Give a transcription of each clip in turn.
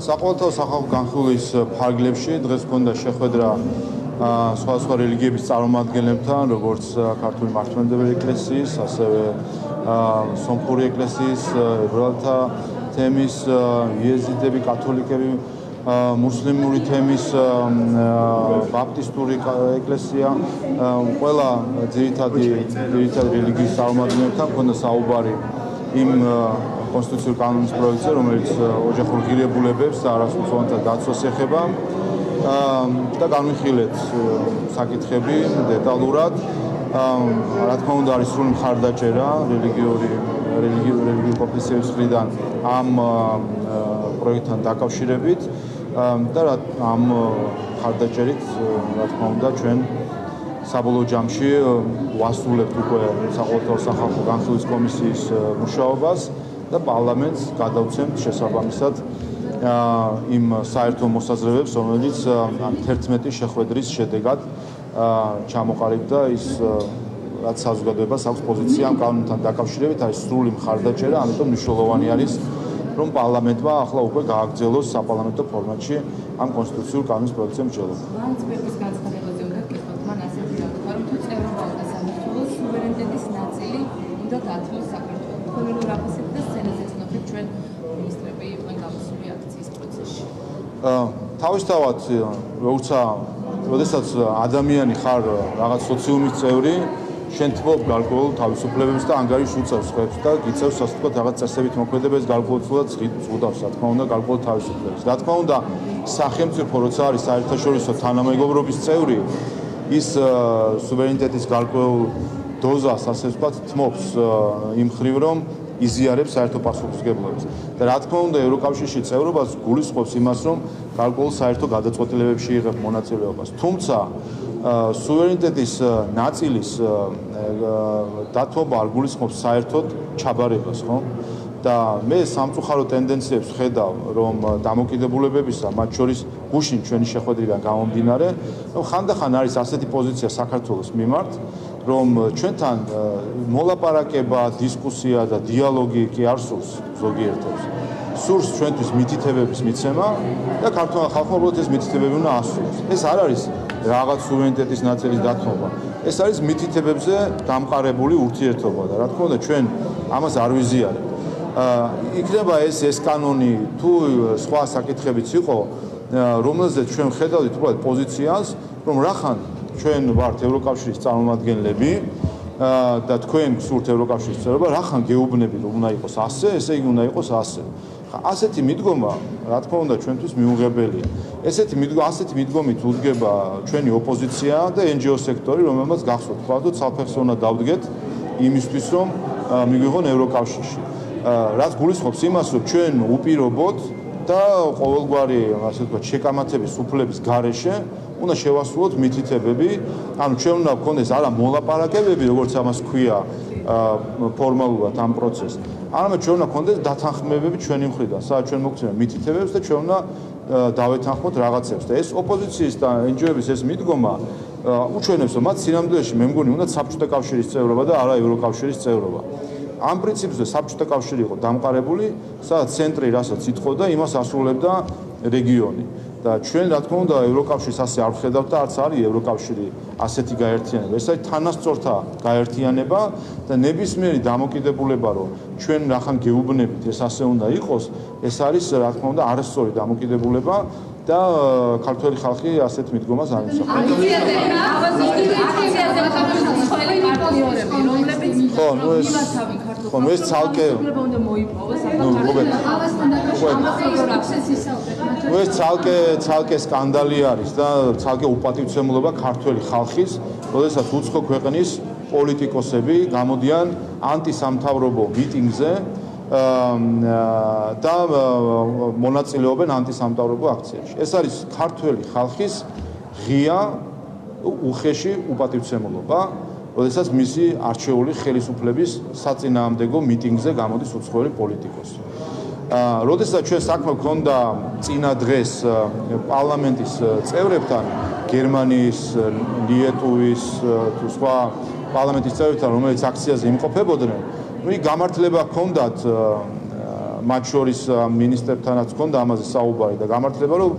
საყოველთაო სახალხო განხილვის ფარგლებში დღეს ჰქონდა შეხვედრა სხვადასხვა რელიგიების წარმომადგენლებთან, როგორც ქართული მართლმადიდებელი ეკლესიის, ასევე სომხური ეკლესიის, ებრაელთა თემის, იეზიდები, კათოლიკები, მუსლიმური თემის, ბაპტისტური ეკლესია, ყველა ძირითადი რელიგიის წარმომადგენლებთან ჰქონდა საუბარი იმ კონსტიტუციური კანონის პროექტზე, რომელიც ოჯახურ ღირებულებებს და არასრულწლოვანთა დაცვას ეხება და განვიხილეთ საკითხები დეტალურად. რა თქმა უნდა, არის სრული მხარდაჭერა რელიგიური კონფესიების მხრიდან ამ პროექტთან დაკავშირებით და ამ მხარდაჭერით, რა თქმა უნდა, ჩვენ საბოლოო ჯამში ვასრულებთ უკვე საყოველთაო სახალხო განხილვის კომისიის მუშაობას და პარლამენტს გადავცემთ შესაბამისად იმ საერთო მოსაზრებებს, რომელიც 11 შეხვედრის შედეგად ჩამოყალიბდა ის რაც საზოგადოებას აქვს პოზიცია ამ კანონთან დაკავშირებით, არის სრული მხარდაჭერა, ამიტომ მნიშვნელოვანი არის რომ პარლამენტმა ახლა უკვე გააგრძელოს საპარლამენტო ფორმატში ამ კონსტიტუციურ კანონის პროექტზე მსჯელობა. ლანდსბერგის განცხადებაზე უნდა გითხრათ, მან ასეთი დაგხვდა, რომ თუ წევრობა უნდა საქართველოს სუვერენიტეტის ნაწილი უნდა დათმოს საქართველოს. თქვენ როგორ აფასებთ და სცენაზე ცნობთ ჩვენ მინისტრები იყვნენ გამოსული აქციის პროცესში? თავისთავად, როდესაც ადამიანი ხარ რაღაც სოციუმის წევრი, შენ თმობ გარკვეულ თავისუფლებებს და ანგარიშს უწევს ხებს და გიწევს ასე ვთქვათ რაღაც წესებით მოქმედებას გარკვეულწილად ზღუდავს, რა თქმა უნდა, გარკვეულ თავისუფლებას. რა თქმა უნდა, სახელმწიფო როცა არის საერთაშორისო თანამეგობრობის წევრი, ის სუვერენიტეტის გარკვეულ დოზას, ასე ვთქვათ, თმობს იმ მხრივ, რომ იზიარებს საერთო პასუხისმგებლობას. და რა თქმა უნდა, ევროკავშირში წევრობას გულისხმობს იმას, რომ გარკვეულ საერთო გადაწყვეტილებებში იღებ მონაწილეობას. თუმცა სუვერენიტეტის ნაწილის დათმობა არ გულისხმობს საერთოდ ჩაბარებას, ხო? და მე სამწუხარო ტენდენციებს ვხედავ, რომ დამოკიდებულებებისა, მათ შორის გუშინ ჩვენი შეხვედრიდან გამომდინარე, რომ ხანდახან არის ასეთი პოზიცია საქართველოს მიმართ, რომ ჩვენთან მოლაპარაკება, დისკუსია და დიალოგი კი არ სურს ზოგიერთებს. სურს ჩვენთვის მითითებების მიცემა და ქართულ ხალხმა უბრალოდ ეს მითითებები უნდა ასრულოს. ეს არ არის რაღაც სუვერენიტეტის ნაწილის დათმობა. ეს არის მითითებებზე დამყარებული ურთიერთობა და რა თქმა უნდა ჩვენ ამას არ ვიზიარებთ. იქნება ეს კანონი თუ სხვა საკითხებიც იყო, რომელზეც ჩვენ ხედავთ უბრალოდ პოზიციას, რომ რახან ჩვენ ვართ ევროკავშირის წარმომადგენლები და თქვენ გსურთ ევროკავშირის წევრობა, რახან გეუბნებით რომ უნდა იყოს ასე, ესე იგი უნდა იყოს ასე. ასეთი მიდგომა, რა თქმა უნდა, ჩვენთვის მიუღებელია. ასეთი მიდგომით უდგება ჩვენი ოპოზიცია და NGO სექტორი, რომელმაც გახსოვთ, თქვათ, საფეხზე უნდა დავდგეთ იმისთვის, რომ მიგვიღონ ევროკავშირში. რაც გულისხმობს იმას, რომ ჩვენ უპირობოდ და ყოველგვარი, ასე ვთქვათ, შეკამათების უფლების გარეშე უნდა შევასრულოთ მითითებები, ანუ ჩვენ უნდა გქონდეს არა მოლაპარაკებები, როგორც ამას ქვია ფორმალურად ამ პროცესს, არამედ ჩვენ უნდა გქონდეს დათანხმებები ჩვენი მხრიდან, სადაც ჩვენ მოგცემთ მითითებებს და ჩვენ უნდა დავეთანხმოთ რაღაცებს და ეს ოპოზიციის და NGO-ების ეს მიდგომა უჩვენებს, რომ მათ სინამდვილეში მე მგონი უნდა საბჭოთა კავშირის წევრობა და არა ევროკავშირის წევრობა. ამ პრინციპზე საბჭოთა კავშირი იყო დამყარებული, სადაც ცენტრი რასაც ითხოვდა, იმას ასრულებდა რეგიონი. და ჩვენ რა თქმა უნდა ევროკავშირს ასე არ ვხედავთ და არც არის ევროკავშირი ასეთი გაერთიანება. ეს არის თანასწორთა გაერთიანება და ნებისმიერი დამოკიდებულება, რომ ჩვენ რახან გეუბნებით ეს ასე უნდა იყოს, ეს არის რა თქმა უნდა არასწორი დამოკიდებულება და ქართველი ხალხი ასეთ მიდგომას არ იმსახურებს. ხო, ეს ცალკე ეს ცალკე სკანდალი არის და ცალკე უპატივცემულობა ქართველი ხალხის, როდესაც უცხო ქვეყნის პოლიტიკოსები გამოდიან ანტისამთავრობო მიტინგზე და მონაწილეობენ ანტისამთავრობო აქციაში. ეს არის ქართველი ხალხის ღია უხეში უპატივცემულობა, როდესაც მისი არჩეული ხელისუფლების საწინააღმდეგო მიტინგზე გამოდის უცხოელი პოლიტიკოსი. როდესაც ჩვენ საქმე გქონდა წინა დღეს პარლამენტის წევრებთან, გერმანიის, ლიეტუვის თუ სხვა პარლამენტის წევრებთან, რომელიც აქციაზე იმყოფებოდნენ, გამართლება ჰქონდათ მათ შორის მინისტრებთანაც ჰქონდა ამაზე საუბარი და გამართლება, რომ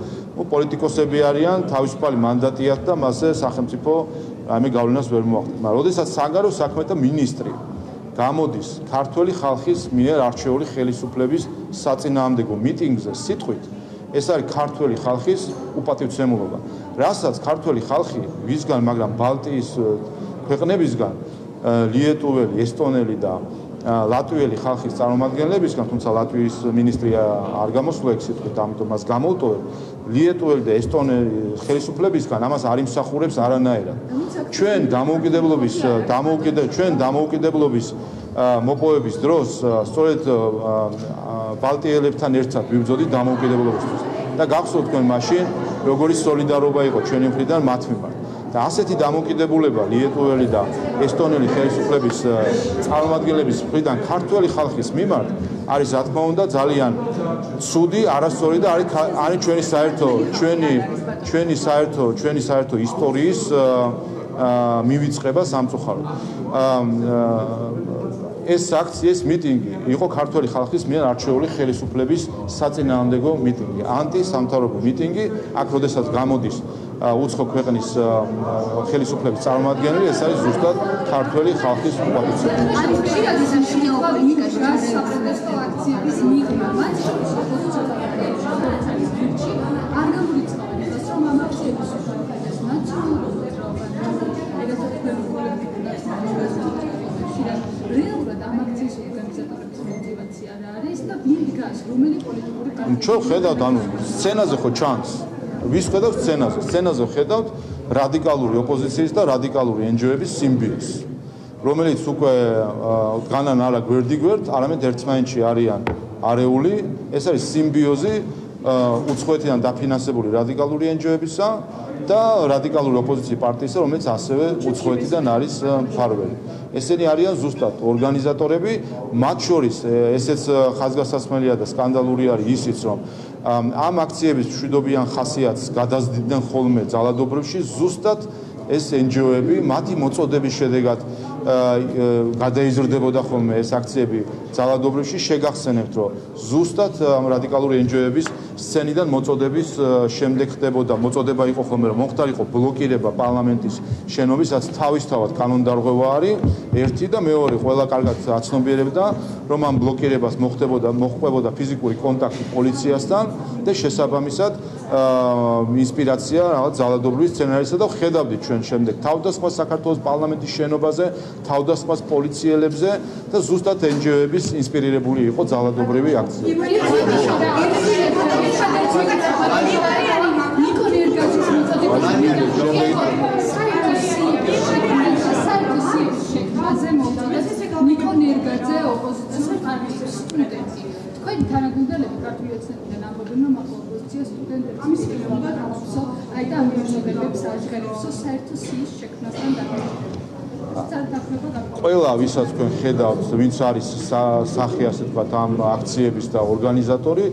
პოლიტიკოსები არიან, თავისუფალი მანდატი აქვს და მასზე სახელმწიფო რაიმე გავლენას ვერ მოახდენს. მაგრამ როდესაც საგარეო საქმეთა მინისტრი გამოდის ქართველი ხალხის მიერ არჩეული ხელისუფლების საწინააღმდეგო მიტინგზე სიტყვით, ეს არის ქართველი ხალხის უპატივცემულობა. რასაც ქართველი ხალხი ვისგან, მაგრამ ბალტიის ქვეყნებისგან, ლიეტუველი, ესტონელი და ლატვიელი ხალხის წარმომადგენლებისგან, თუმცა ლატვიის მინისტრი არ გამოსულა ეგ სიტყვით, ამიტომ მას გამოუტოვებ. ლიეტუველი და ესტონელი ხელისუფლებისგან ამას არ იმსახურებს არანაირად. ჩვენ დამოუკიდებლობის მოპოვების დროს სწორედ ბალტიელებთან ერთად ვიბრძოდით დამოუკიდებლობისთვის და გახსოვთ თქვენ მაშინ როგორი სოლიდარობა იყო ჩვენი მხრიდან მათ მიმართ. და ასეთი დამოუკიდებულება ლიეტუველი და ესტონელი ხელისუფლების წარმომადგენლების მხრიდან ქართველი ხალხის მიმართ არის რა თქმა უნდა ძალიან ცუდი, არასწორი და არის ჩვენი საერთო ისტორიის მივიწყება სამწუხაროდ. ეს აქცია, ეს მიტინგი იყო ქართველი ხალხის მიერ არჩეული ხელისუფლების საწინააღმდეგო მიტინგი, ანტისამთავრობო მიტინგი, აქ როდესაც გამოდის უცხო ქვეყნის ხელისუფლების წარმომადგენელი, ეს არის ზუსტად ქართველი ხალხის უპატივცემულობა. ჩვენ ხედავთ ანუ სცენაზე ხო ჩანს ვის ხედავთ სცენაზე ხედავთ რადიკალური ოპოზიციის და რადიკალური NGO-ების სიმბიოზს რომელიც უკვე განან არა გვერდიგვერდ არამედ ერთმანეთში არიან არეული ეს არის სიმბიოზი უცხოეთიდან დაფინანსებული რადიკალური NGO-ებისა და რადიკალური ოპოზიციის პარტიისა რომელიც ასევე უცხოეთიდან არის მფარველი ესენი არიან ზუსტად ორგანიზატორები მათ შორის ესეც ხაზგასასმელია და სკანდალური არის ისიც რომ ამ აქციების მშვიდობიან ხასიათს გადაზრდიდნენ ხოლმე ძალადობრებში ზუსტად ეს NGO-ები მათი მოწოდების შედეგად გადაიზრდებოდა ხოლმე ეს აქციები ძალადობრებში შეგახსენებთ რომ ზუსტად რადიკალური NGO-ების სცენიდან მოწოდების შემდეგ ხდებოდა მოწოდება იყო ხოლმე რომ მოხდარიყო ბლოკირება პარლამენტის შენობის თავისთავად კანონდარღვევა არის ერთი და მეორე ყველა კარგად აცნობიერებდა რომ ამ ბლოკირებას მოხდებოდა ფიზიკური კონტაქტი პოლიციასთან და შესაბამისად ინსპირაცია რაღაც ძალადობრივი სცენარისა და ხედავდით ჩვენ შემდეგ თავდასხმა საქართველოს პარლამენტის შენობაზე თავდასხმას პოლიციელებზე და ზუსტად NGO-ების ინსპირირებული იყო ძალადობრივი აქცია. ნიკო ნერგაძე ოპოზიციის პარტიის სტუდენტი. თქვენი თანაგუნდელები ქართული ოცნებიდან ამბობენ რომ ოპოზიციის სტუდენტებს აი და ამ მოძებნებს აღგარებსო საერთო სიის შექმნასთან დაკავშირებით. ყველა ვისაც თქვენ ხედავთ ვინც არის სახე ასე ვთქვათ ამ აქციების და ორგანიზატორი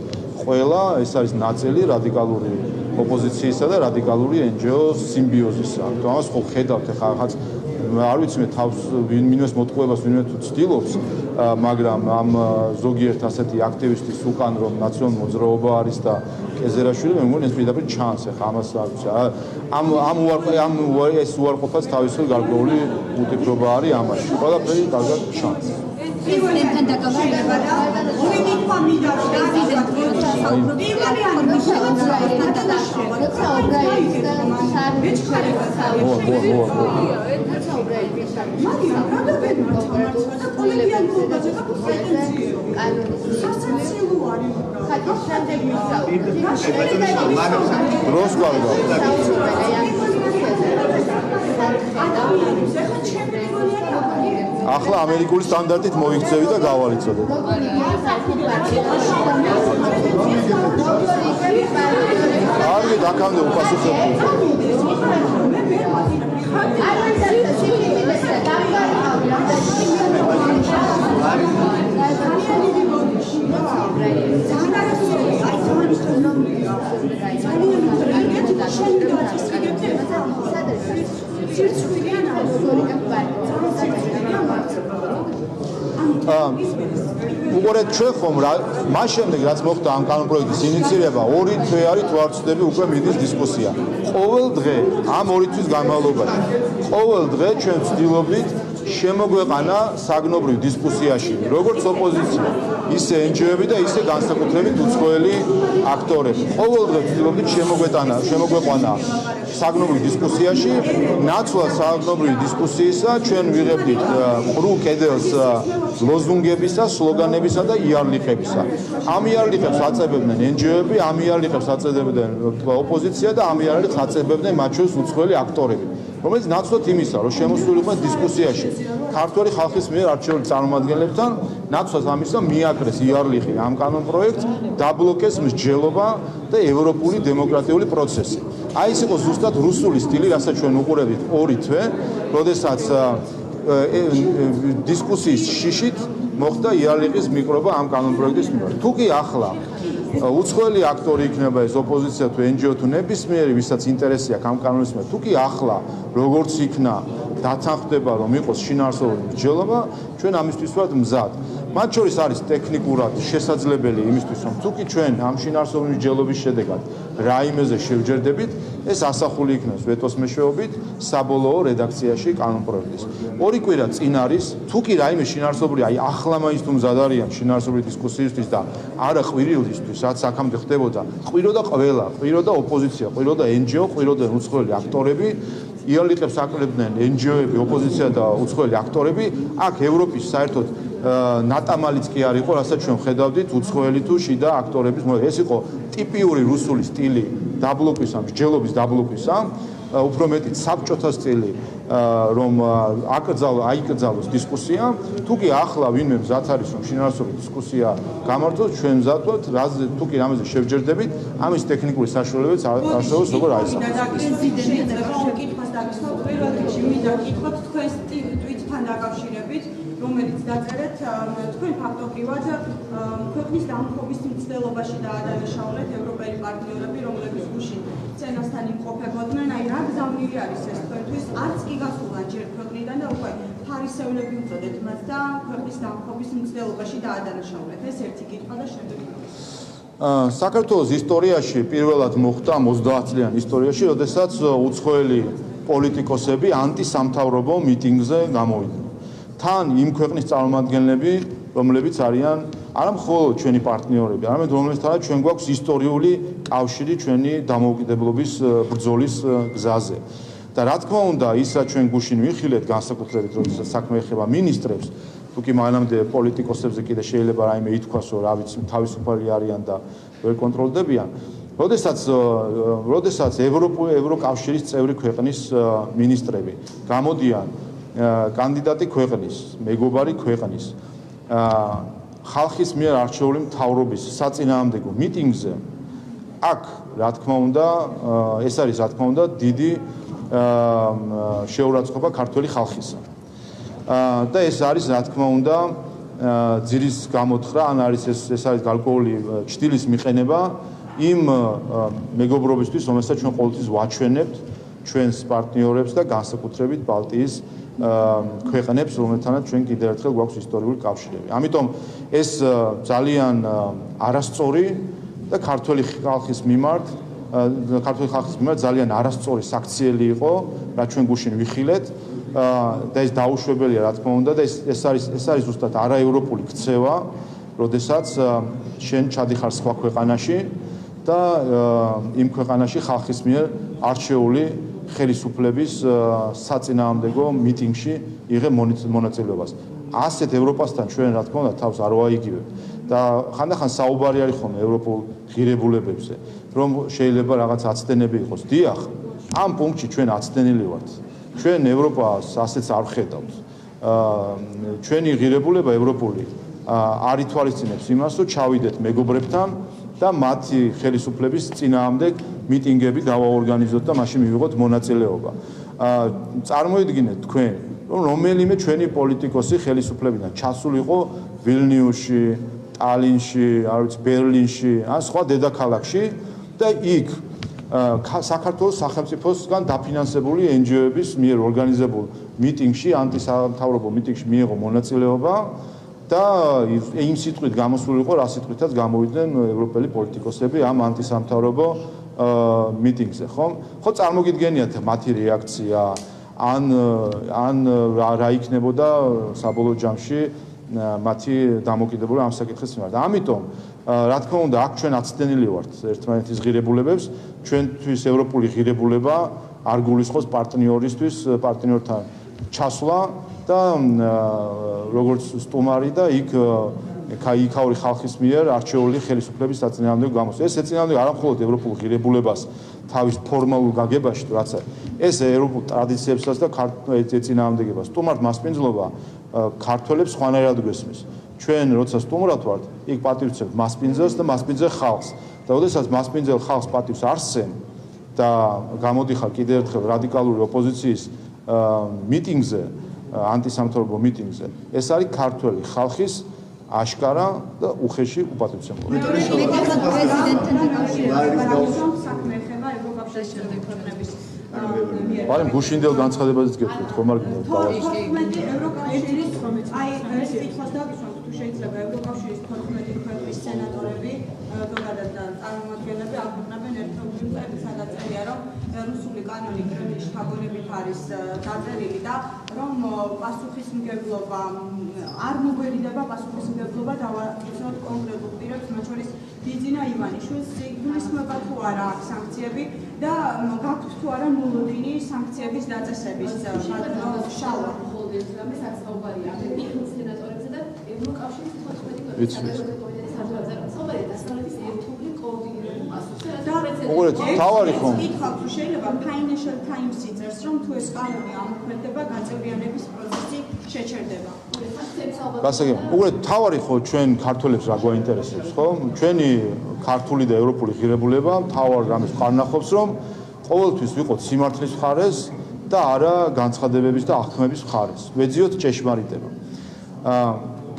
ყველა ეს არის ნაწილი რადიკალური ოპოზიციისა და რადიკალური NGO სიმბიოზისა. ამას ხო ხედავთ ახლა რაღაც არ ვიცი მე თავს ვინმეს მოტყუებას ვინმე თუ ცდილობს მაგრამ ამ ზოგიერთ ასეთი აქტივისტის უკან რომ ნაციონალური მოძრაობა არის და კეზერაშვილი მე მგონი ეს პირდაპირ ჩანს ახლა ამას არ ვიცი ამ ეს უარყოფას თავისუფლ გარკვეული უტიპრობა არის ამაში ყველაფერი კარგად ჩანს პირველთან დაკავშირებად ორი მითქმა მინდა რომ პრეზიდენტი პირველი ახლა ამერიკული სტანდარტით მოიქცევი და გავალიცოდე. არის დაკამდე უპასუხებელი. უყურეთ ჩვენ ხომ მას შემდეგ რაც მოხდა ამ კანონპროექტის ინიციირება 2 თვე არის თუ არ ვცდები უკვე მიდის დისკუსია ყოველ დღე ამ 2 თვის განმავლობაში ყოველ დღე ჩვენ ვცდილობდით შემოგვეყანა საგნობრივ დისკუსიაში როგორც ოპოზიცია ისე NGO-ები და ისე განსაკუთრებით უცხოელი აქტორები ყოველ დღე ვცდილობდით შემოგვეყანა საგნობრივ დისკუსიაში ნაცვლად საგნობრივ დისკუსიისა ჩვენ ვიღებდით ყრუ კედელს ლოზუნგებისა, სლოგანებისა და იარლიყებისა. ამ იარლიყებს აწებებდნენ NGO-ები, ამ იარლიყებს აწებებდნენ ოპოზიცია და ამ იარლიყებს აწებებდნენ მათ შორის უცხოელი აქტორები. რომელიც ნაცვლად იმისა, რომ შემოსულიყვნენ დისკუსიაში ქართველი ხალხის მიერ არჩეული წარმომადგენლებთან, ნაცვლად ამისა მიაკრეს იარლიხი ამ კანონპროექტს, დაბლოკეს მსჯელობა და ევროპული დემოკრატიული პროცესი. აი ეს იყო ზუსტად რუსული სტილი, რასაც ჩვენ უყურებთ 2 თვე, როდესაც დისკუსიის შიშით მოხდა იარლიყის მიკრობა ამ კანონპროექტის მიმართ. თუ კი ახლა უცხოელი აქტორი იქნება ეს ოპოზიცია თუ NGO თუ ნებისმიერი, ვისაც ინტერესი აქვს ამ კანონის მიმართ, თუ კი ახლა როგორც იქნა დათანხმდება რომ იყოს შინაარსობრივი მსჯელობა, ჩვენ ამისთვის ვართ მზად. მათ შორის არის ტექნიკურად შესაძლებელი იმისთვის, რომ თუ კი ჩვენ ამ შინაარსობრივი მსჯელობის შედეგად რაიმეზე შევჯერდებით, ეს ასახული იქნას ვეტოს მეშვეობით საბოლოო რედაქციაში კანონპროექტის. 2 კვირა წინ არის, თუ კი რაიმე შინაარსობრივი, აი ახლა მაინც თუ მზად არიან შინაარსობრივი დისკუსიისთვის და არა ყვირილისთვის, რაც აქამდე ხდებოდა, ყვიროდა ყველა, ყვიროდა ოპოზიცია, ყვიროდა NGO, ყვიროდა უცხოელი აქტორები, იარლიყებს აკლებდნენ NGO-ები, ოპოზიცია და უცხოელი აქტორები, აქ ევროპის საერთოდ ნატამალიც კი არ იყო, რასაც ჩვენ ხედავდით უცხოელი თუ შიდა აქტორების მოედანი. ეს იყო ტიპიური რუსული სტილი დაბლოკვისა, მსჯელობის დაბლოკვისა, უფრო მეტიც საბჭოთა სტილი, რომ აიკრძალოს დისკუსია. თუ კი ახლა ვინმე მზად არის, რომ შინაარსობრივი დისკუსია გამართოს, ჩვენ მზად ვართ, თუ კი რამეზე შევჯერდებით, ამის ტექნიკური საშუალებებიც არსებობს, როგორ აისახოს. დაკავშირებით, რომელიც დაწერეთ თქვენ ფაქტობრივად ქვეყნის დამხობის მცდელობაში დაადანაშაულეთ ევროპელი პარტნიორები, რომლებიც გუშინ სცენასთან იმყოფებოდნენ. აი რა გზავნილი არის ეს თქვენთვის? არც კი გასულან ჯერ ქვეყნიდან და უკვე ფარისევლები უწოდეთ მათ და ქვეყნის დამხობის მცდელობაში დაადანაშაულეთ. ეს ერთი კითხვა და შემდეგი. საქართველოს ისტორიაში პირველად მოხდა 30 წლიან ისტორიაში, როდესაც უცხოელი პოლიტიკოსები ანტისამთავრობო მიტინგზე გამოვიდნენ. თან იმ ქვეყნის წარმომადგენლები, რომლებიც არიან არა მხოლოდ ჩვენი პარტნიორები, არამედ რომლებთანაც ჩვენ გვაქვს ისტორიული კავშირი ჩვენი დამოუკიდებლობის ბრძოლის გზაზე. და რა თქმა უნდა, ის რაც ჩვენ გუშინ ვიხილეთ, განსაკუთრებით როდესაც საქმე ეხება მინისტრებს, თუ კი მანამდე პოლიტიკოსებზე კიდე შეიძლება რაიმე ითქვას, რომ რა ვიცი, თავისუფალი არიან და ვერ კონტროლდებიან. როდესაც ევროკავშირის წევრი ქვეყნის მინისტრები გამოდიან კანდიდატი ქვეყნის, მეგობარი ქვეყნის ხალხის მიერ არჩეული მთავრობის საწინააღმდეგო მიტინგზე, აქ რა თქმა უნდა, ეს არის რა თქმა უნდა დიდი შეურაცხყოფა ქართველი ხალხისა. და ეს არის რა თქმა უნდა ძირის გამოთხრა, ან არის ეს არის გარკვეული ჩრდილის მიყენება იმ მეგობრობისთვის, რომელსაც ჩვენ ყოველთვის ვაჩვენებთ ჩვენს პარტნიორებს და განსაკუთრებით ბალტიის ქვეყნებს, რომელთანაც ჩვენ კიდევ ერთხელ გვაქვს ისტორიული კავშირები. ამიტომ ეს ძალიან არასწორი და ქართველი ხალხის მიმართ ძალიან არასწორი საქციელი იყო, რაც ჩვენ გუშინ ვიხილეთ და ეს დაუშვებელია რა თქმა უნდა და ეს არის ზუსტად არაევროპული ქცევა, როდესაც შენ ჩადიხარ სხვა ქვეყანაში და იმ ქვეყანაში ხალხის მიერ არჩეული ხელისუფლების საწინააღმდეგო მიტინგში იღებ მონაწილეობას. ასეთ ევროპასთან ჩვენ რა თქმა უნდა თავს არ ვაიგივებ და ხანდახან საუბარი არის ხოლმე ევროპულ ღირებულებებზე, რომ შეიძლება რაღაც აცდენები იყოს. დიახ, ამ პუნქტში ჩვენ აცდენილი ვართ. ჩვენ ევროპას ასეც არ ვხედავთ. ჩვენი ღირებულება ევროპული არ ითვალისწინებს იმას, რომ ჩავიდეთ მეგობრებთან და მათი ხელისუფლების წინააღმდეგ მიტინგები დავაორგანიზოთ და მაშინ მივიღოთ მონაწილეობა. წარმოიდგინეთ თქვენ, რომ რომელიმე ჩვენი პოლიტიკოსი ხელისუფლებიდან ჩასულიყო ვილნიუსში, ტალინში, არ ვიცი, ბერლინში, ან სხვა დედაქალაქში და იქ საქართველოს სახელმწიფოსგან დაფინანსებული NGO-ების მიერ ორგანიზებულ მიტინგში, ანტისამთავრობო მიტინგში მიიღო მონაწილეობა და იმ სიტყვით გამოსული იყო, რა სიტყვითაც გამოვიდნენ ევროპელი პოლიტიკოსები ამ ანტისამთავრობო მიტინგზე, ხომ? ხო წარმოგიდგენიათ მათი რეაქცია ან რა იქნებოდა საბოლოო ჯამში მათი დამოკიდებული ამ საკითხის მიმართ. ამიტომ რა თქმა უნდა, აქ ჩვენ აცდენილი ვართ ერთმანეთის ღირებულებებს, ჩვენთვის ევროპული ღირებულება არ გულისხმობს პარტნიორთან ჩასვლა და როგორც სტუმარი და იქაური ხალხის მიერ არჩეული ხელისუფლების საწინააღმდეგო გამოსვლა. ეს საწინააღმდეგო არა მხოლოდ ევროპულ ღირებულებას თავის ფორმალურ გაგებაში, რაც ეს ევროპულ ტრადიციებსაც და ეწინააღმდეგება. სტუმართ მასპინძლობა ქართველებს სხვანაირად გვესმის. ჩვენ როცა სტუმრად ვართ, იქ პატივს ვცემთ მასპინძელს და მასპინძელ ხალხს. და ოდესაც მასპინძელ ხალხს პატივს არ სცემ და გამოდიხარ კიდევ ერთხელ რადიკალური ოპოზიციის მიტინგზე, ანტისამთავრობო მიტინგზე, ეს არის ქართველი ხალხის აშკარა და უხეში უპატივცემლობა. მაგრამ გუშინდელ განცხადებაზეც გეტყვით, ხომ არ გინდა დავაწყოთ. შეიძლება ევროკავშირის 14 ქვეყნის სენატორები ზოგადად წარმომადგენლები აქვეყნებენ ერთობლივ წერილს, სადაც წერია, რომ რუსული კანონი კრემლის შთაგონებით არის დაწერილი და რომ პასუხისმგებლობა არ მოგვერიდება პასუხისმგებლობა დავაწყოთ კონკრეტულ პირებს, მათ შორის ბიძინა ივანიშვილს, გულისხმობა თუ არა აქვს სანქციები და გაქვთ თუ არა ნულოვანი სანქციების დაწესების შალვა. რამე საცხოვრია ამერიკის სენატორებზე და ევროკავშირის 14 ქვეყნის სათავე დასავლეთის ერთობლივ კოორდინირებულ პასუხზე. მოგეთ თავარი ხომ? იქ შეიძლება Financial Times წერს, რომ თუ ეს კანონი ამოქმედება, გაწევრიანების პროცესი შეჩერდება. გასაგებ, მოგეთ თავარი ხო ჩვენ ქართველებს რა გვაინტერესებს, ხო? ჩვენი ქართული და ევროპული ღირებულება თავარ რამეს ყარნახობს, რომ ყოველთვის ვიყოთ სიმართლის მხარეს და არა განცხადებების და აღქმების მხარეს. ვეძიოთ ჭეშმარიტება.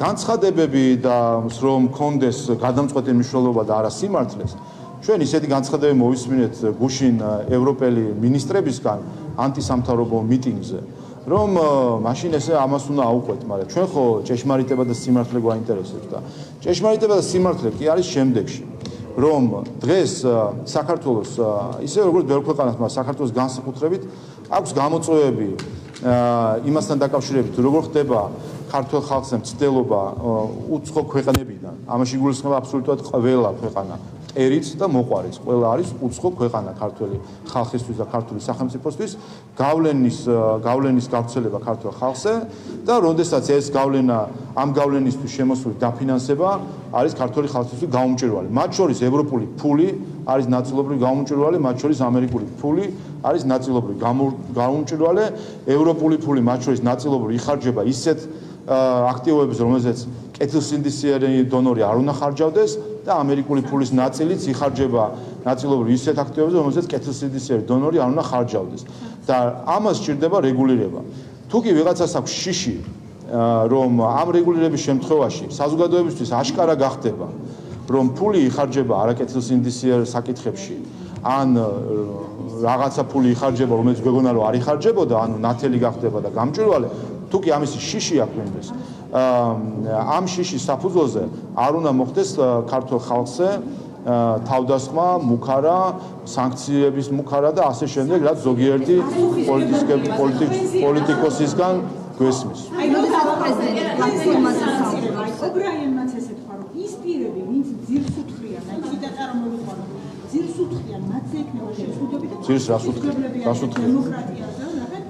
განცხადებები და რომ კონდეს გადამწყვეტი მნიშვნელობა და არა სიმართლეს, ჩვენ ისეთი განცხადებები მოვისმინეთ გუშინ ევროპელი მინისტრებისგან ანტისამთავრობო მიტინგზე, რომ მაშინ ესე ამას უნდა აუყვეთ, მაგრამ ჩვენ ხო ჭეშმარიტება და სიმართლე გვაინტერესებს და ჭეშმარიტება და სიმართლე კი არის შემდეგში, რომ დღეს საქართველოს ისე როგორც ბევრ ქვეყანას, მაგრამ საქართველოს განსაკუთრებით აქვს გამოწვევები იმასთან დაკავშირებით, როგორ ხდება ქართულ ხალხს მცდელობა უცხო ქვეყნებიდან. ამაში გულისხმობა აბსოლუტურად ყველა ქვეყანა. ერიც და მოყვარიც, ყველა არის უცხო ქვეყანა ქართული ხალხისთვის და ქართული სახელმწიფოსთვის, გავლენის გავრცელება ქართულ ხალხზე და როდესაც ეს ამ გავლენისთვის შემოსული დაფინანსება არის ქართული ხალხისთვის გაუმჭვირვალე. მათ შორის ევროპული ფული არის ნაწილობრივ გაუმჭვირვალე, მათ შორის ამერიკული ფული არის ნაწილობრივ გაუმჭვირვალე, ევროპული ფული მათ შორის ნაწილობრივ იხარჯება ისეთ აქტივობებს, რომელზეც კეთილსინდისიერი დონორი არ უნდა ხარჯავდეს და ამერიკული ფულის ნაწილიც იხარჯება ნაწილობრივ ისეთ აქტივობებზე, რომელზეც კეთილსინდისიერი დონორი არ უნდა ხარჯავდეს და ამას სჭირდება რეგულირება. თუ კი ვიღაცას აქვს შიში, რომ ამ რეგულირების შემთხვევაში საზოგადოებისთვის აშკარა გახდება, რომ ფული იხარჯება არაკეთილსინდისიერ საკითხებში, ან რაღაცა ფული იხარჯება, რომელიც გვეგონა რომ არ იხარჯებოდა, ანუ ნათელი გახდება და გამჭვირვალე, თუ კი ამისი შიში აქვს, ამ შიშის საფუძველზე არ უნდა მოხდეს ქართულ ხალხზე თავდასხმა, მუქარა, სანქციების მუქარა და ასე შემდეგ, რაც ზოგიერთი პოლიტიკოსისგან გვესმის. ობრაიანმაც ესე თქვა, რომ ის პირები, ვინც ძირს უთხრიან, აი ციტატა რომ მოვიყვანო, ძირს უთხრიან, მათზე იქნება შეზღუდვები და ძირს რას უთხრიან? დემოკრატიაზე, ნახეთ,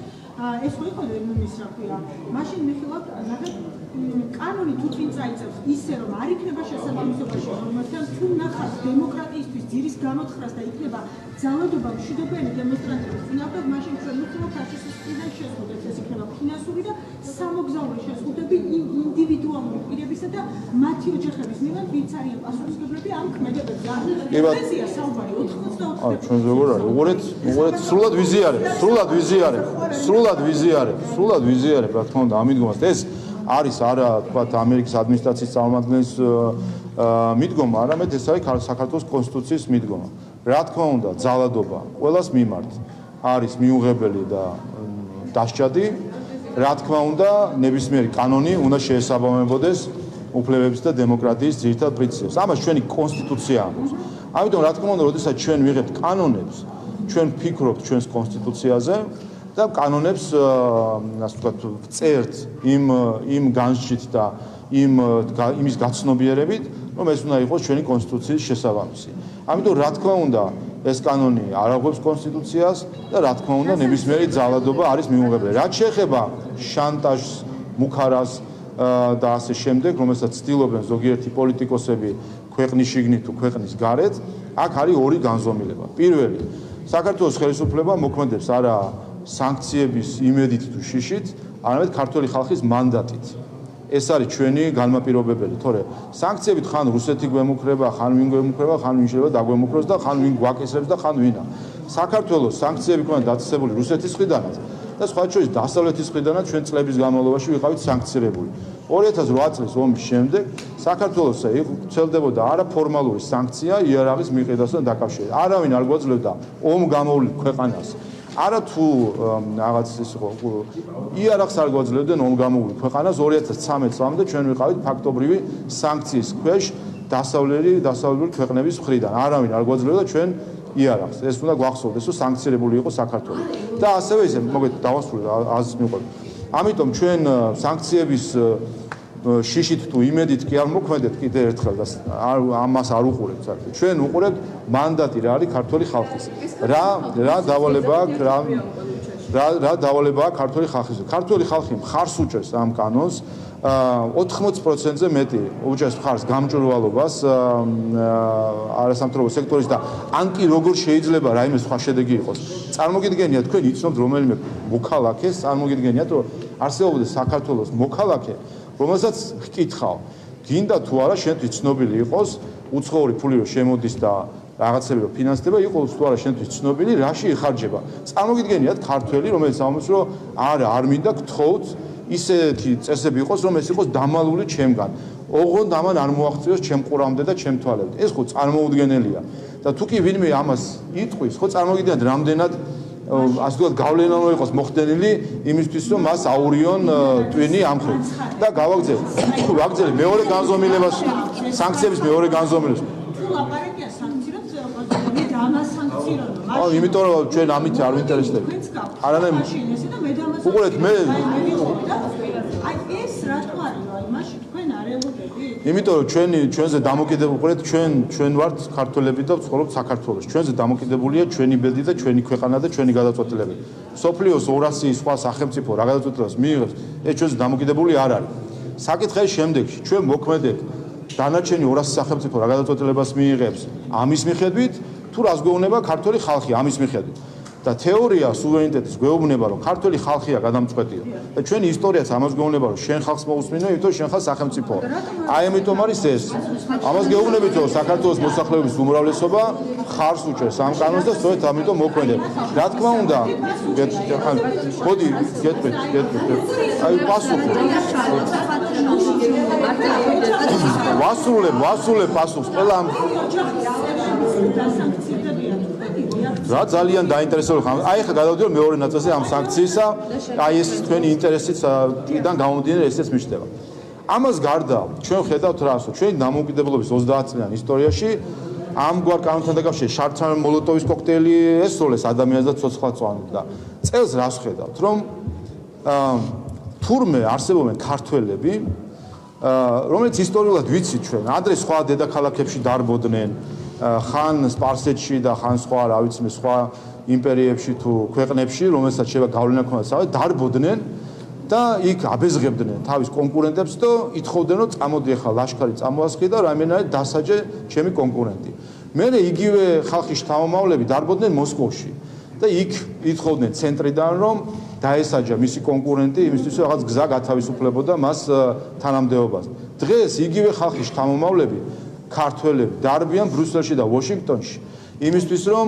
ეს ხო იყო ის რა ქვია, მაშინ მიხილავ, ნახეთ, კანონი თუ წინ წაიწევს ისე რომ არ იქნება შესაბამისობაში რომელთან თუ ნახავს დემოკრატიისთვის ძირის გამოთხრას და იქნება ძალადობა მშვიდობიანი დემონსტრანტების წინააღმდეგ, მაშინ ჩვენ ვუხმობთ ფაშისტებთან შეზღუდვებს, ეს იქნება ფინანსური და სამოგზაურო შეზღუდვები ინდივიდუალური პირებისა და მათი ოჯახების მიმართ, ვინც არიან პასუხისმგებლები ამ ქმედებებზე. ესეა საუბარი 94. ჩვენ როგორ არის? უყურეთ, სრულად ვიზიარებ, რა თქმა უნდა, ამ მიდგომას. ეს არის არა თქვა ამერიკის ადმინისტრაციის წარმომადგენლის მიდგომა, არამედ ეს არის საქართველოს კონსტიტუციის მიდგომა. რა თქმა უნდა, ძალადობა ყველას მიმართ არის მიუღებელი და დასჭადი. რა თქმა უნდა, ნებისმიერი კანონი უნდა შეესაბამებოდეს უფლებების და დემოკრატიის ძირითად პრინციპებს. ამას ჩვენი კონსტიტუცია ამბობს. ამიტომ რა თქმა უნდა, როდესაც ჩვენ ვიღებთ კანონებს, ჩვენ ვფიქრობთ ჩვენს კონსტიტუციაზე და კანონებს, ასე ვთქვათ, წერთ იმ განსჯით და იმის გაცნობიერებით, რომ ეს უნდა იყოს ჩვენი კონსტიტუციის შესაბამისი. ამიტომ რა თქმა უნდა, ეს კანონი არ აღღვევს კონსტიტუციას და რა თქმა უნდა, ნებისმიერი ძალადობა არის მიუღებელი. რაც შეეხება შანტაჟს, მუქარას და ასე შემდეგ, რომელსაც ცდილობენ ზოგიერთი პოლიტიკოსები ქვეყნის შიგნით თუ ქვეყნის გარეთ, აქ არის ორი განზომილება. პირველი, საქართველოს ხელისუფლება მოქმედებს არა სანქციების იმედით თუ შიშით, არამედ ქართული ხალხის მანდატით. ეს არის ჩვენი განმაპირობებელი, თორე სანქციებით ხან რუსეთი გვემუქრება, ხან ვინ გვემუქრება, ხან ვინ შეიძლება დაგვემუქროს და ხან ვინ გვაკისრებს და ხან ვინა. საქართველოს სანქციები ქონდა დაწესებული რუსეთის მხრიდანაც და სხვა შორის დასავლეთის მხრიდანაც ჩვენ წლების განმავლობაში ვიყავით სანქცირებული. 2008 წლის ომის შემდეგ საქართველოს ვრცელდებოდა არაფორმალური სანქცია იარაღის მიყიდვასთან დაკავშირებით. არავინ არ გვაძლევდა ომ გამოვლილ ქვეყანას. არა თუ რაღაც ის იყო იარაღს არ გვაძლევდნენ ომ გამოვლილ ქვეყანას 2013 წლამდე ჩვენ ვიყავით ფაქტობრივი სანქციის ქვეშ დასავლური ქვეყნების მხრიდან. არავინ არ გვაძლევდა ჩვენ იარაღს. ეს უნდა გვახსოვდეს, რომ სანქცირებული იყო საქართველო. და ასევე ისე მოგეთ დავასრულე აზრის მიუხედავად. ამიტომ ჩვენ სანქციების შიშით თუ იმედით კი არ მოქმედეთ კიდევ ერთხელ და ამას არ უყურებთ საერთოდ. ჩვენ უყურებთ მანდატი რა არის ქართული ხალხის. რა დავალება აქვს რა დავალება აქვს ქართული ხალხის. ქართული ხალხი მხარს უჭერს ამ კანონს 80%-ზე მეტი უჭერს მხარს გამჭვირვალობას არასამთავრობო სექტორის და ანკი როგორ შეიძლება რაიმე სხვა შედეგი იყოს. წარმოგიდგენიათ თქვენ იცნობთ რომელიმე მოქალაქეს, წარმოგიდგენიათ რომ არსებობდა საქართველოს მოქალაქე რომელსაც ჰკითხავ, გინდა თუ არა შენთვის ცნობილი იყოს უცხოური ფული რომ შემოდის და რაღაცები რომ ფინანსდება, იყოს თუ არა შენთვის ცნობილი, რაში იხარჯება. წარმოგიდგენიათ ქართველი, რომელიც ამბობს რომ არ მინდა გთხოვთ ისეთი წესები იყოს, რომ ეს იყოს დამალული ჩემგან. ოღონდ ამან არ მოაღწიოს ჩემ ყურამდე და ჩემ თვალებით. ეს ხო წარმოუდგენელია. და თუ კი ვინმე ამას იტყვის, ხო წარმოგიდგენთ რამდენად ასე ვთქვათ გავლენა უნდა იყოს მოხდენილი იმისთვის რომ მას აურიონ ტვინი ამხრივ და გავაგრძელებ მეორე განზომილებას სანქციების მეორე განზომილებას ლაპარაკია სანქციებს მე დამასანქციონო მაშინ იმიტომ რომ ჩვენ ამით არ ვინტერესდებით არანაირ უყურეთ მე აი ეს რატო არის აი მაშინ თქვენ არ ელოდებით იმიტომ რომ ჩვენზე დამოკიდებული უყურეთ ჩვენ ვართ ქართველები და ვცხოვრობთ საქართველოში ჩვენზე დამოკიდებულია ჩვენი ბედი და ჩვენი ქვეყანა და ჩვენი გადაწყვეტილებები სოფლიოს 200 სხვა სახელმწიფო რა გადაწყვეტილებას მიიღებს ეს ჩვენზე დამოკიდებული არ არის საკითხი შემდეგში ჩვენ მოქმედებთ დანარჩენი 200 სახელმწიფო რა გადაწყვეტილებას მიიღებს ამის მიხედვით თუ რას გვეუბნება ქართული ხალხი ამის მიხედვით და თეორია სუვერენიტეტის გვეუბნება რომ ქართული ხალხია გადამწყვეტია და ჩვენი ისტორიაც ამას გვეუბნება რომ შენ ხალხს მოусმინო იმიტომ შენ ხალხს სახელმწიფო აი ამიტომ არის ეს ამას გეუბნებით რომ საქართველოს მოსახლეობის უმრავლესობა ხარს უჭერს ამ კანონს და სწორედ ამიტომ მოქმედებს რა თქმა უნდა მოდი გეტყვით აი პასუხი ვასრულებ პასუხს ყველა ამ რა ძალიან დაინტერესებული ხარ. აი ხა გადავდივარ მეორე ნაწილზე ამ სანქციისა, აი ეს თქვენი ინტერესიდან გამომდინარე ესეც მიჩნდება. ამას გარდა ჩვენ ხედავთ რას, რომ ჩვენი დამოუკიდებლობის 30 წლიან ისტორიაში ამგვარ კანონთან დაკავშირებით შარდსა მოლოტოვის კოქტეილი ესროლეს ადამიანს და ცოცხლად წვანდა. წელს რას ხედავთ, რომ თურმე არსებობენ ქართველები, რომელიც ისტორიულად ვიცით ჩვენ, ადრე სხვა დედაქალაქებში დარბოდნენ ხან სპარსეთში და ხან სხვა რა ვიცი მე სხვა იმპერიებში თუ ქვეყნებში რომელსაც შეიძლება გავლენა ქონდათ სავე დარბოდნენ და იქ აბეზღებდნენ თავის კონკურენტებს და ითხოვდნენ რომ წამოდი ახლა ლაშქარი წამოასხი და რაიმენაირად დასაჯე ჩემი კონკურენტი მე იგივე ხალხის შთამომავლები დარბოდნენ მოსკოვში და იქ ითხოვდნენ ცენტრიდან რომ დაესაჯა მისი კონკურენტი იმისთვის რომ რაღაც გზა გათავისუფლებოდა მას თანამდებობას დღეს იგივე ხალხის შთამომავლები ქართველები დარბიან ბრიუსელში და ვაშინგტონში იმისთვის რომ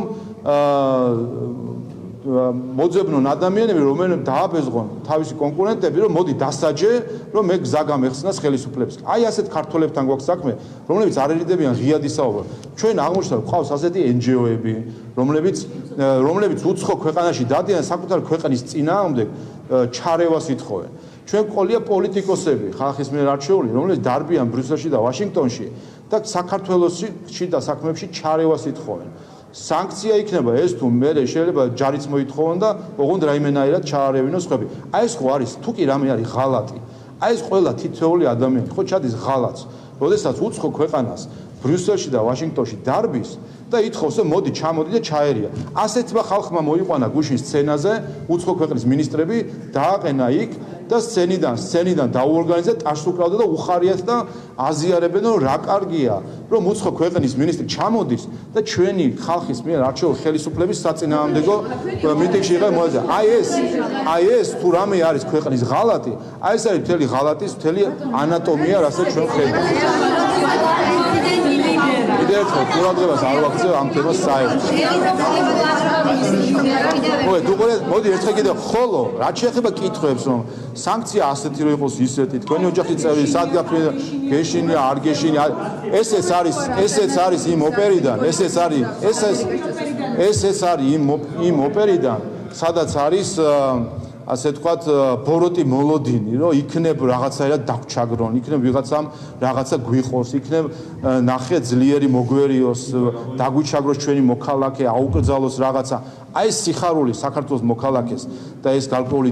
მოძებნონ ადამიანები რომელნი დააბეზღონ თავისი კონკურენტები რომ მოდი დასაჯე რომ მე გზა გამეხსნას ხელისუფლების აი ასეთ ქართველებთან გვაქვს საქმე რომლებიც არ ერიდებიან ღიად ისაუბრონ ჩვენ აღმოჩნდა რომ ყავს ასეთი NGO-ები რომლებიც უცხო ქვეყანაში დადიან საკუთარ ქვეყნის წინააღმდეგ ჩარევას ითხოვენ ჩვენ ყოლია პოლიტიკოსები, ხალხის მიერ არჩეული, რომლებიც დარბიან ბრიუსელში და ვაშინგტონში და საქართველოსში და საქმეებში ჩარევას ითხოვენ. Sankcija იქნება ეს თუ მე შეიძლება ჯარიც მოითხოვონ და ოღონდ რაიმენაირად ჩაარევინოს ხები. Აი ეს ხო არის, თუ კი რამე არის ღალატი. Აი ეს ყველა თითოეული ადამიანი ხო ჩადის ღალატს. როდესაც უცხო ქვეყანას ბრიუსელში და ვაშინგტონში დარბის და ითხოვს რომ მოდი ჩამოდი და ჩაერია. ასეთმა ხალხმა მოიყვანა გუშინ სცენაზე უცხო ქვეყნის მინისტრები დააყენა იქ და სცენიდან დაუორგანიზა ტაშს უკრავდა და უხარიათ და აზიარებენ რომ რა კარგია რომ უცხო ქვეყნის მინისტრი ჩამოდის და ჩვენი ხალხის მიერ არჩეულ ხელისუფლების საწინააღმდეგო მიტინგში იღება მოეძა. აი ეს თუ რამე არის ქვეყნის ღალატი, აი ეს არის მთელი ღალატის მთელი ანატომია, რასაც ჩვენ ხედავთ. კიდევ ერთხელ ყურადღებას არ ვაქცევ ამ თემას საერთოდ. მოდი ერთხელ კიდევ ხოლო რაც შეეხება კითხვებს რომ სანქცია ასეთი რომ იყოს ისეთი თქვენი ოჯახის წევრი სად გაფრინდა გეშინია არ გეშინია ესეც არის იმ ოპერიდან ესეც არის იმ ოპერიდან სადაც არის ასე თქვათ ბოროტი მოლოდინი რომ იქნებ რაღაცაერად დაგჩაგრონ იქნებ ვიღაცამ რაღაცა გვიყოს იქნებ ნახე ძლიერი მოგვერიოს დაგვიჩაგროს ჩვენი მოქალაქე აუკრძალოს რაღაცა აი ეს სიხარული საქართველოს მოქალაქეს და ეს გარკვეული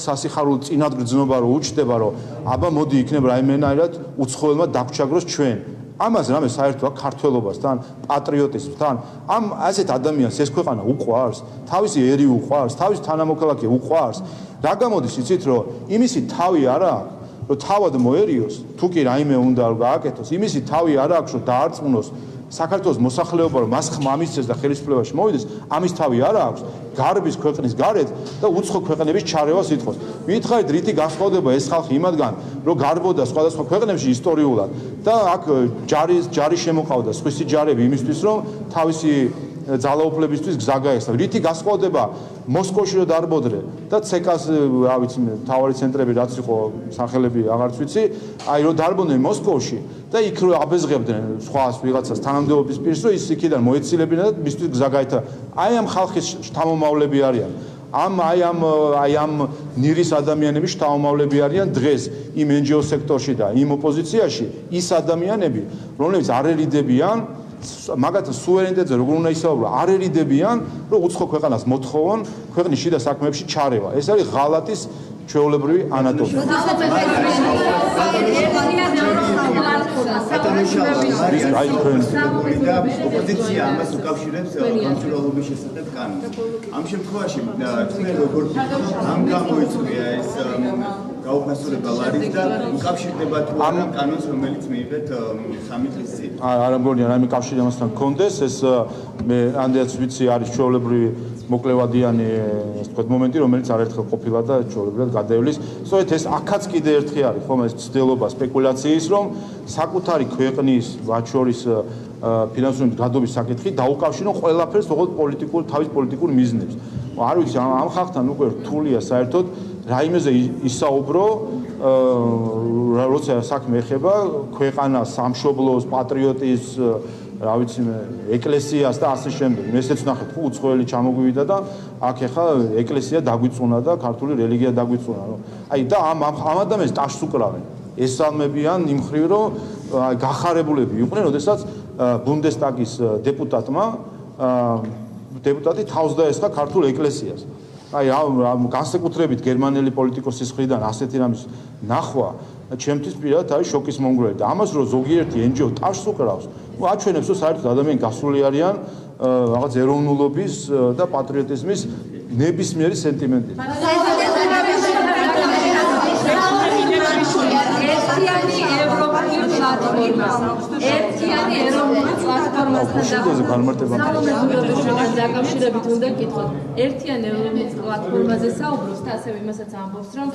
სასიხარულო წინადგრძნობა რომ უჩნდება რომ აბა მოდი იქნებ რაიმენაირად უცხოელმა დაგჩაგროს ჩვენ ამას რამე საერთო აქვს ქართველობასთან, პატრიოტიზმთან. ამ ასეთ ადამიანს ეს ქვეყანა უყვარს, თავისი ერი უყვარს, თავისი თანამოქალაქე უყვარს. რა გამოდის იცით რომ იმისი თავი არა აქვს, რომ თავად მოერიოს, თუ კი რაიმე უნდა გააკეთოს, იმისი თავი არა აქვს, რომ დაარწმუნოს საქართველოს მოსახლეობა რომ მას ხმა მისცეს და ხელისუფლებაში მოვიდეს, ამის თავი არა აქვს. გარბის ქვეყნის გარეთ და უცხო ქვეყნების ჩარევას ითხოვს. მითხარით რითი განსხვავდება ეს ხალხი იმათგან, რომ გარბოდა სხვადასხვა ქვეყნებში ისტორიულად და აქ ჯარი შემოყავდა სხვისი ჯარები იმისთვის, რომ თავისი ძალაუფლებისთვის გზა გაესწრო. რითი განსხვავდება მოსკოვში რომ დარბოდრე და ცეკას, რა ვიცი, მთავარი ცენტრები რაც იყო, სახელები აღარც ვიცი, აი რომ დარბოდნენ მოსკოვში და იქ რომ აბეზღებდნენ სხვას ვიღაცას თანამდებობის პირს, რომ ის იქიდან მოეცილებინა და მისთვის გზა გაეთა. აი ამ ხალხის შთამომავლები არიან. აი ამ ნირის ადამიანები შთამომავლები არიან დღეს იმ NGO სექტორში და იმ ოპოზიციაში ის ადამიანები, რომლებიც არ ერიდებიან მაგათ სუვერენიტეტზე როგორ უნდა ისაუბრო, არ ერიდებიან, რომ უცხო ქვეყანას მოთხოვონ ქვეყნის შიდა საქმეებში ჩარევა. ეს არის ღალატის ჩვეულებრივი ანატომია. ოპოზიცია ამას უკავშირებს კონსულობის შესახებ კანონს. ამ შემთხვევაში თქვენ როგორ ამ გამოიწვია ეს გაუფასურება ლარის და უკავშირდება თუ არა კანონს რომელიც მიიღეთ 3 წლის წინ. არა მგონია რაიმე კავშირი ამასთან გქონდეს, ეს მე ამდენაც ვიცი არის ჩვეულებრივი მოკლევადიანი ასე ვთქვათ მომენტი, რომელიც არაერთხელ ყოფილა და ჩვეულებრივად გადაევლის. სწორედ ეს აქაც კიდე ერთი არის ხომ ეს ცდილობა სპეკულაციის, რომ საკუთარი ქვეყნის მათ შორის ფინანსური გადობის საკითხი დაუკავშირონ ყველაფერს თვითონ თავის პოლიტიკურ მიზნებს. არ ვიცი ამ ხალხთან უკვე რთულია საერთოდ რაიმეზე ისაუბრო, როცა საქმე ეხება ქვეყანას, სამშობლოს, პატრიოტის, რა ვიცი მე, ეკლესიას და ასე შემდეგ. ესეც ნახეთ, ხო უცხოელი ჩამოგვივიდა და აქ ეხა ეკლესია დაგვიწუნა და ქართული რელიგია დაგვიწუნა, რომ აი და ამ ადამიანს ტაშს უკრავენ. ესალმებიან იმ ხრივ, რომ გახარებულები იყვნენ, როდესაც ბუნდესტაგის დეპუტატი თავს დაესხა ქართულ ეკლესიას. აი განსაკუთრებით გერმანელი პოლიტიკოსის მხრიდან ასეთი რამის ნახვა ჩემთვის პირადად არის შოკის მომგვრელი და ამას რომ ზოგიერთი NGO ტაშს უკრავს, აჩვენებს რომ საერთოდ ადამიანები გასული არიან რაღაც ეროვნულობის და პატრიოტიზმის ნებისმიერი სენტიმენტით. ერთიანი ეროვნული პლატფორმასთან დაკავშირებით უნდა გითხოთ. ერთიანი ეროვნული პლატფორმაზე საუბრობს და ასევე იმასაც ამბობს, რომ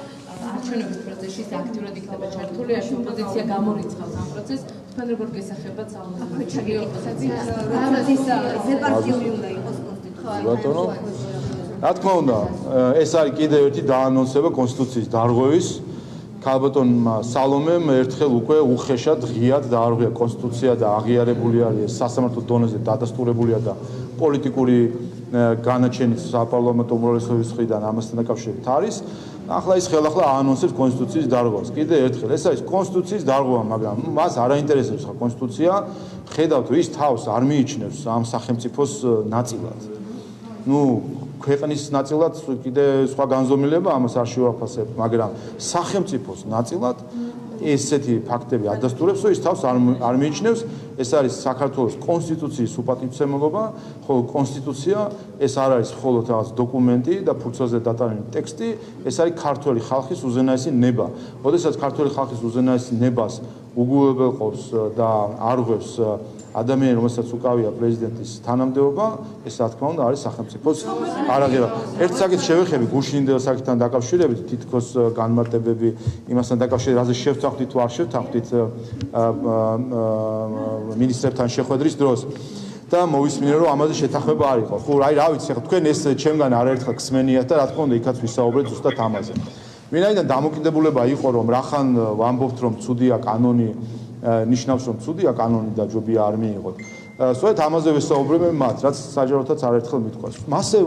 არჩევნების პროცესში აქტიურად იქნება ჩართული, აქ ოპოზიცია გამორიცხავს ამ პროცესს. თქვენ როგორ გესახებათ საუბრობთ? ზეპარტიული უნდა იყოს კონსტიტუცია. რა თქმა უნდა, ეს არის კიდევ ერთი დაანონსება კონსტიტუციის დარღვევის. ქალბატონმა სალომემ ერთხელ უკვე უხეშად ღიად დაარღვია კონსტიტუცია და აღიარებული არის სასამართლო დონეზე დადასტურებულია და პოლიტიკური განაჩენიც საპარლამენტო უმრავლესობის მხრიდან ამასთან დაკავშირებით არის. ახლა ის ხელახლა აანონსებს კონსტიტუციის დარღვევას. კიდე ერთხელ, ეს არის კონსტიტუციის დარღვევა, მაგრამ მას არ აინტერესებს ხა კონსტიტუცია. ხედავთ, ის თავს არ მიიჩნევს ამ სახელმწიფოს ნაწილად. ქვეყნის ნაწილად კიდე სხვა განზომილება ამას არ შევაფასებ, მაგრამ სახელმწიფოს ნაწილად ესეთი ფაქტები ადასტურებს, რომ ის თავს არ მიიჩნევს. ეს არის საქართველოს კონსტიტუციის უპატივცემულობა, ხოლო კონსტიტუცია ეს არ არის მხოლოდ რაღაც დოკუმენტი და ფურცლზე დატანილი ტექსტი, ეს არის ქართველი ხალხის უზენაესი ნება. როდესაც ქართველი ხალხის უზენაესი ნებას უგულებელყოფს და არღვევს ადამიანი, რომელსაც უკავია პრეზიდენტის თანამდებობა, ეს რა თქმა უნდა არის სახელმწიფოს არაღება. ერთ საკითხს შევეხები გუშინდელ საკითხთან დაკავშირებით, თითქოს განმარტებები იმასთან დაკავშირებით, რაზე შევთანხმდით თუ არ შევთანხმდით მინისტრებთან შეხვედრის დროს და მოვისმინე რომ ამაზე შეთანხმება არ იყო. ხო, რა ვიცი, ახლა თქვენ ეს ჩემგან არაერთხელ გსმენიათ და რა თქმა უნდა იქაც ვისაუბრეთ ზუსტად ამაზე. ვინაიდან დამოკიდებულება იყო რომ რახან ვამბობთ რომ ცუდია კანონი ნიშნავს რომ ცუდია კანონი და ჯობია არ მიიღოთ. სწორედ ამაზე ვესაუბრებ მათ, რაც საჯაროთაც არაერთხელ მithქვას. მასე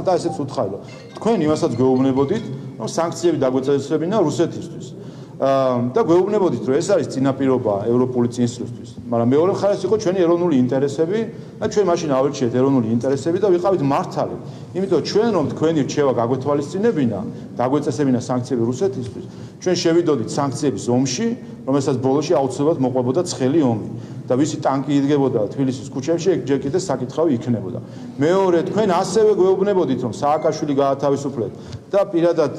და ესეც უთხარი, თქვენ იმასაც გვეუბნებოდით, რომ სანქციები დაგვეწესებინა რუსეთისთვის. და გვეუბნებოდით, რომ ეს არის წინაპირობა ევროპული წინსვლისთვის. მაგრამ მეორე მხარეს იყო ჩვენი ეროვნული ინტერესები და ჩვენ მაშინ ავირჩიეთ ეროვნული ინტერესები და ვიყავით მართალი. იმიტომ ჩვენ რომ თქვენი რჩევა გაგვეთვალისწინებინა, დაგვეწესებინა სანქციები რუსეთისთვის, ჩვენ შევიდოდით სანქციების ომში, რომელსაც ბოლოში აუცილებლად მოყვებოდა ცხელი ომი და ვისი ტანკი იდგებოდა თბილისის ქუჩებში, ეგ ჯერ კიდე საკითხავი იქნებოდა. მეორე, თქვენ ასევე გვეუბნებოდით, რომ სააკაშვილი გაათავისუფლეთ და პირადად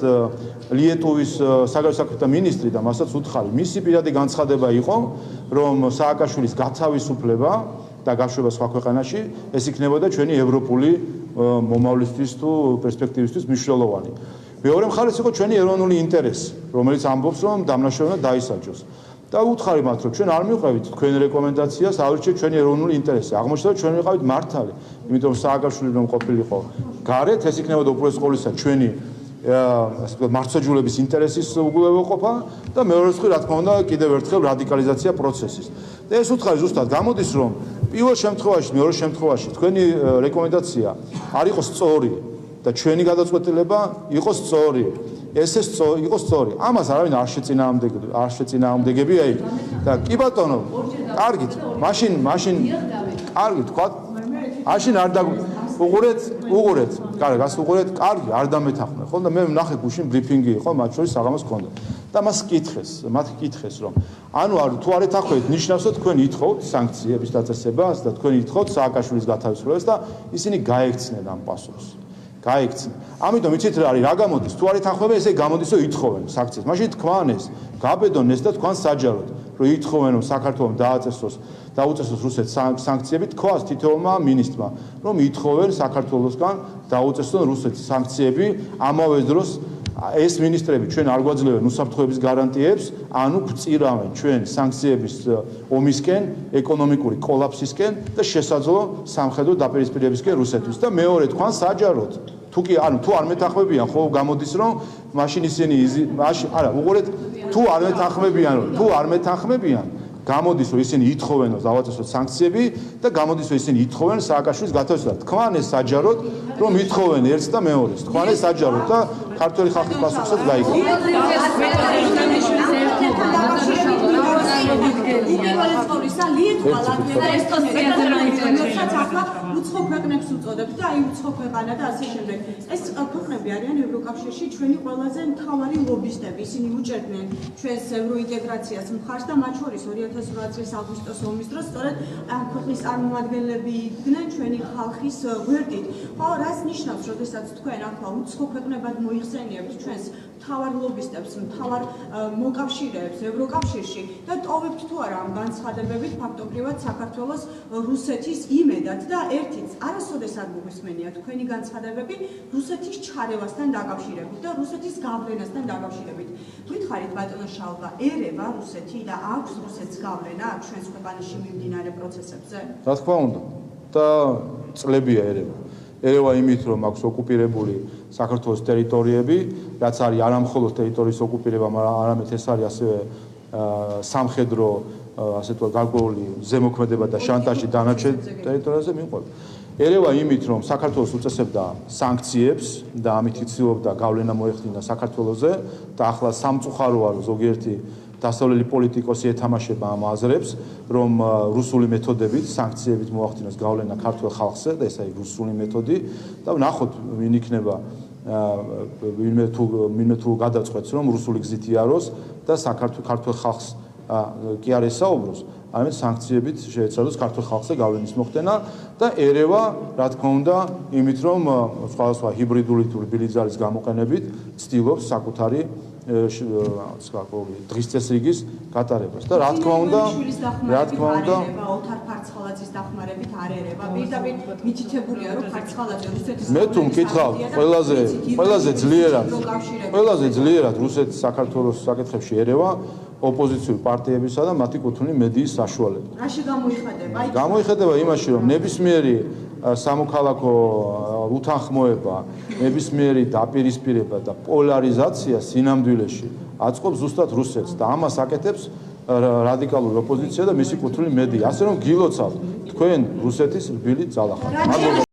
ლიეტუვის საგარეო საქმეთა მინისტრი და მასაც უთხარი, მისი პირადი განცხადება იყო, რომ სააკაშვილის გათავისუფლება და გაშვება სხვა ქვეყანაში, ეს იქნებოდა ჩვენი ევროპული მომავლისთვის თუ პერსპექტივისთვის მნიშვნელოვანი. მეორე მხარეს იყო ჩვენი ეროვნული ინტერესი, რომელიც ამბობს, რომ დამნაშავეულად დაისაჯოს. და უთხარი მათ, რომ ჩვენ არ მივყევით თქვენ რეკომენდაციას, ავირჩიეთ ჩვენი ეროვნული ინტერესი. აღმოჩნდა, რომ ჩვენ ვიყავით მართალი, იმიტომ რომ სააკაშვილი რომ ყოფილიყო გარეთ, ეს იქნებოდა უპირველეს ყოვლისა ჩვენი ასე ვთქვათ, მართლმსაჯულების ინტერესის უგულებელყოფა და მეორე რიცხვი, რა თქმა უნდა, კიდევ ერთხელ რადიკალიზაცია პროცესის. და ეს უთხარი ზუსტად გამოდის, რომ პირველ შემთხვევაში, მეორე შემთხვევაში თქვენი რეკომენდაცია არ იყოს სწორი და ჩვენი გადაწყვეტილება იყოს სწორი. ესე იყოს სწორი. ამას არავინ არ შეწინააღმდეგებია იქ. და კი ბატონო, კარგით, მაშინ კარგი თქვა, მაშინ არ უყურეთ, კარგი, გას უყურეთ, კარგი, არ დამეთანხმე. ხო და მე ვნახე გუშინ ბრიფინგი იყო, მათ შორის საღამოს ჰქონდა. და მას მათ კითხეს, რომ ანუ თუ არ ეთანხმებით, ნიშნავს, რომ თქვენ ითხოვთ სანქციების დაწესებას და თქვენ ითხოვთ სააკაშვილის გათავისუფლებას და ისინი გაექცნენ ამ პასუხს. გაექცნენ. ამიტომ იცით რა არის, რა გამოდის? თუ არ ეთანხმებენ, ესე გამოდის, რომ ითხოვენ სანქციებს. მაშინ თქვან ეს, გაბედონ ეს და თქვან საჯაროდ, რომ ითხოვენ, რომ საქართველოს დაუწესოს რუსეთს სანქციები, თქვას თითოეულმა მინისტრმა, რომ ითხოვენ საქართველოსგან დაუწესონ რუსეთის სანქციები, ამავე დროს ეს მინისტრები ჩვენ არ გვაძლევენ უსაფრთხოების გარანტიებს, ანუ გვწირავენ ჩვენ სანქციების ომისკენ, ეკონომიკური კოლაფსისკენ და შესაძლო სამხედრო დაპირისპირებისკენ რუსეთთვის. და მეორე თქვან საჯაროდ, თუ არ მეთანხმებიან, ხო გამოდის, რომ მაშინ ისინი არა, უყურეთ, თუ არ მეთანხმებიან, გამოდის, რომ ისინი ითხოვენ, რომ დავაწესოთ სანქციები და გამოდის, რომ ისინი ითხოვენ სააკაშვილის გათავისუფლებას. თქვან ეს საჯაროდ, რომ ითხოვენ ერთს და მეორეს. თქვან ეს საჯაროდ და ქართველი ხალხის პასუხსაც გაიგო. უცხო ქვეყნებს უწოდებთ და აი უცხო ქვეყანა და ასე შემდეგ. ეს ქვეყნები არიან ევროკავშირში ჩვენი ყველაზე მთავარი ლობისტები. ისინი უჭერდნენ ჩვენს ევროინტეგრაციას მხარს და მათ შორის 2008 წლის აგვისტოს ომის დროს სწორედ ამ ქვეყნის წარმომადგენლები იდგნენ ჩვენი ხალხის გვერდით. ხო, რას ნიშნავს, როდესაც თქვენ ახლა უცხო ქვეყნებად მოიხსენიებთ ჩვენს მთავარ ლობისტებს, მთავარ მოკავშირეებს ევროკავშირში და ტოვებთ თუ არა ამ განცხადებებით ფაქტობრივად საქართველოს რუსეთის იმედად და ერთიც არასოდეს არ მოგვისმენია თქვენი განცხადებები რუსეთის ჩარევასთან დაკავშირებით და რუსეთის გავლენასთან დაკავშირებით. გვითხარით ბატონო შალვა, ერევა რუსეთი და აქვს რუსეთს გავლენა ჩვენს ქვეყანაში მიმდინარე პროცესებზე? რა თქმა უნდა და წლებია ერევა. ერევა იმით, რომ აქვს ოკუპირებული საქართველოს ტერიტორიები, რაც არის არა მხოლოდ ტერიტორიის ოკუპირება, მაგრამ არამედ ეს არის ასევე სამხედრო ასე ვთქვათ გარკვეული ზემოქმედება და შანტაჟი დანარჩენ ტერიტორიაზე მიყვება. ერევა იმით, რომ საქართველოს უწესებდა სანქციებს და ამით იცდილობდა გავლენა მოეხდინა საქართველოზე და ახლა სამწუხაროა რომ ზოგიერთი დასავლელი პოლიტიკოსი ეთამაშება ამ აზრებს, რომ რუსული მეთოდებით, სანქციებით მოახდინოს გავლენა ქართულ ხალხზე და ეს არის რუსული მეთოდი და ვნახოთ ვინ იქნება ვინმე თუ გადაწყვეტს რომ რუსული გზით იაროს და ქართულ ხალხს კი არ ესაუბროს, ამით სანქციებით შეეცადოს ქართულ ხალხზე გავლენის მოხდენა და ერევა, რა თქმა უნდა, იმით რომ სხვადასხვა ჰიბრიდული ბილიძარის გამოყენებით ცდილობს საკუთარი დღის წესრიგის გატარებას და რა თქმა უნდა ოთარ ფარცხალაძის დახმარებით არ ერევა. პირდაპირ მითითებულია რომ ფარცხალაძე რუსეთის მე თუ მკითხავ ყველაზე ძლიერად რუსეთის საქართველოს საკითხებში ერევა ოპოზიციური პარტიებისა და მათი კუთვნილი მედიის საშუალებით. რაში გამოიხადება? გამოიხადება იმაში, რომ ნებისმიერი სამოქალაქო უთანხმოება, ნებისმიერი დაპირისპირება და პოლარიზაცია სინამდვილეში აწყობს ზუსტად რუსეთს და ამას აკეთებს რადიკალური ოპოზიცია და მისი კუთვნილი მედია. ასე რომ გილოცავთ თქვენ რუსეთის რბილი ძალახანი.